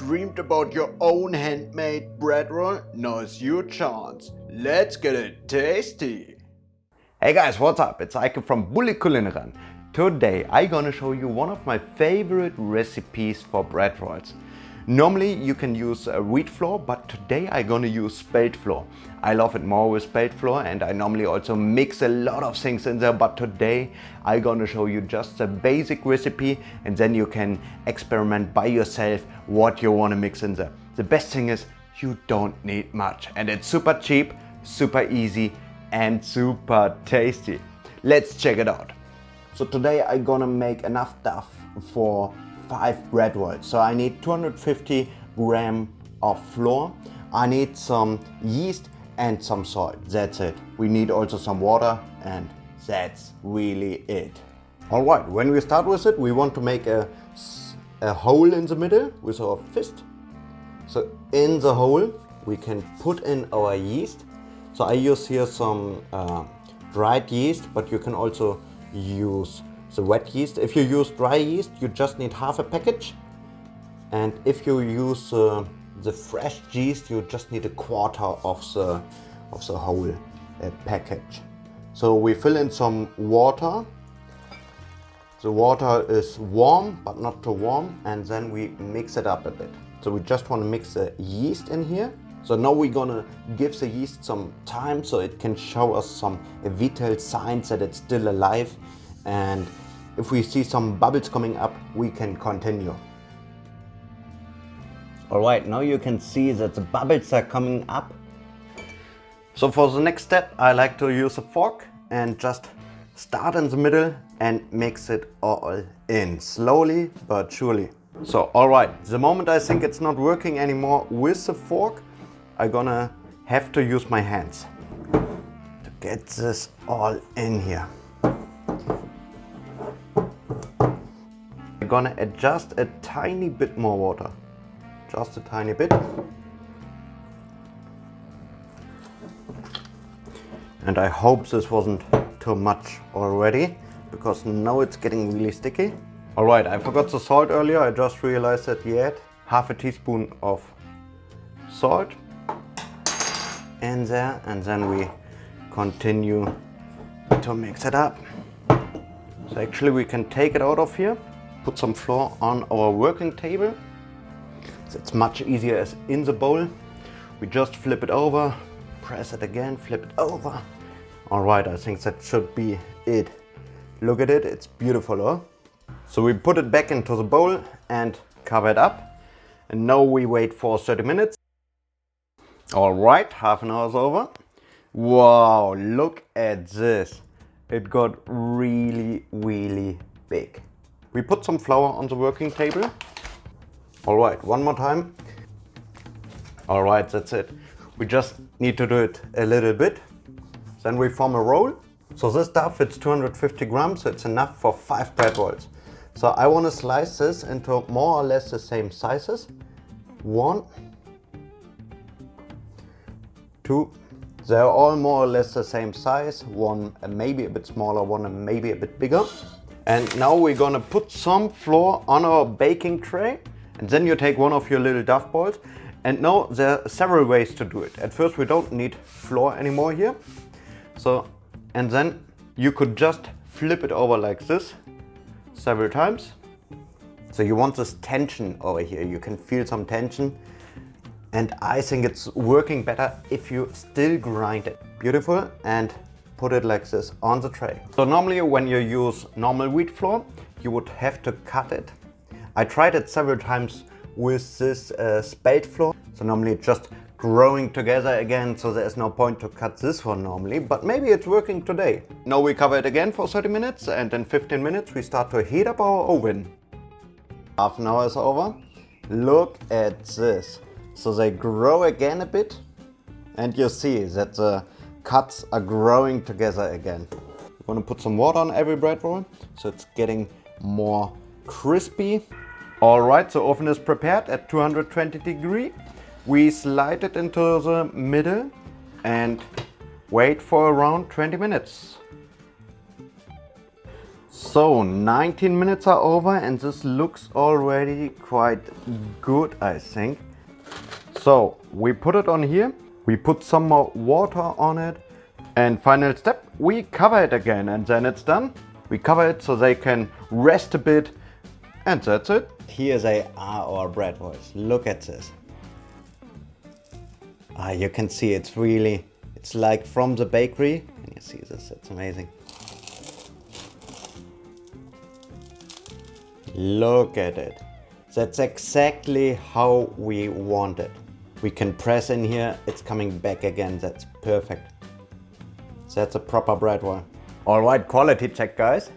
dreamed about your own handmade bread roll? Now's your chance. Let's get it tasty! Hey guys, what's up? It's Eike from BuleKulineran. Today I'm gonna show you one of my favorite recipes for bread rolls. Normally you can use wheat flour, but today I'm gonna use spelt flour. I love it more with spelt flour, and I normally also mix a lot of things in there, but today I'm gonna show you just a basic recipe, and then you can experiment by yourself what you wanna mix in there. The best thing is you don't need much, and it's super cheap, super easy, and super tasty. Let's check it out. So today I'm gonna make enough stuff for 5 bread rolls. So I need 250 grams of flour, I need some yeast and some salt. That's it. We need also some water, and that's really it. Alright, when we start with it, we want to make a hole in the middle with our fist. So in the hole we can put in our yeast. So I use here some dried yeast, but you can also use the wet yeast. If you use dry yeast, you just need half a package, and if you use the fresh yeast, you just need a quarter of the whole package. So we fill in some water. The water is warm but not too warm, and then we mix it up a bit. So we just want to mix the yeast in here. So now we're gonna give the yeast some time so it can show us some vital signs that it's still alive, and if we see some bubbles coming up, we can continue. Alright, now you can see that the bubbles are coming up. So for the next step, I like to use a fork and just start in the middle and mix it all in, slowly but surely. So alright, the moment I think it's not working anymore with the fork, I'm gonna have to use my hands to get this all in here. I'm gonna adjust a tiny bit more water, just a tiny bit. And I hope this wasn't too much already, because now it's getting really sticky. Alright, I forgot the salt earlier, I just realized that yet. Half a teaspoon of salt in there, and then we continue to mix it up. So actually we can take it out of here, put some flour on our working table. So it's much easier as in the bowl. We just flip it over, press it again, flip it over. Alright, I think that should be it. Look at it, it's beautiful, huh? So we put it back into the bowl and cover it up. And now we wait for 30 minutes. Alright, half an hour is over. Wow, look at this. It got really, really big. We put some flour on the working table. Alright, one more time. Alright, that's it. We just need to do it a little bit. Then we form a roll. So this stuff fits 250 grams, so it's enough for 5 bread rolls. So I want to slice this into more or less the same sizes. 1, 2. They're all more or less the same size. One maybe a bit smaller, one maybe a bit bigger. And now we're gonna put some flour on our baking tray, and then you take one of your little duff balls. And now there are several ways to do it. At first we don't need flour anymore here. So, and then you could just flip it over like this several times. So you want this tension over here. You can feel some tension. And I think it's working better if you still grind it. Beautiful, and put it like this on the tray. So normally when you use normal wheat flour, you would have to cut it. I tried it several times with this spelt flour. So normally it's just growing together again, so there's no point to cut this one normally, but maybe it's working today. Now we cover it again for 30 minutes, and in 15 minutes we start to heat up our oven. Half an hour is over. Look at this. So they grow again a bit, and you see that the cuts are growing together again. We're gonna put some water on every bread roll, so it's getting more crispy. Alright, so oven is prepared at 220 degrees. We slide it into the middle and wait for around 20 minutes. So 19 minutes are over and this looks already quite good, I think. So we put it on here, we put some more water on it, and final step, we cover it again and then it's done. We cover it so they can rest a bit, and that's it. Here they are, our bread rolls. Look at this. You can see it's like from the bakery. Can you see this? It's amazing. Look at it. That's exactly how we want it. We can press in here, it's coming back again. That's perfect. That's a proper bread roll. All right, quality check, guys.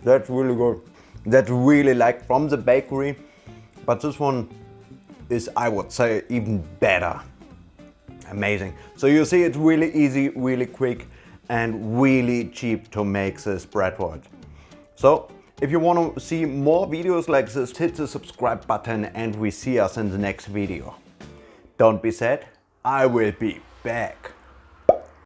That's really good. That's really like from the bakery, but this one is, I would say, even better. Amazing. So you see, it's really easy, really quick, and really cheap to make this bread roll. So if you want to see more videos like this, hit the subscribe button and we see us in the next video. Don't be sad, I will be back.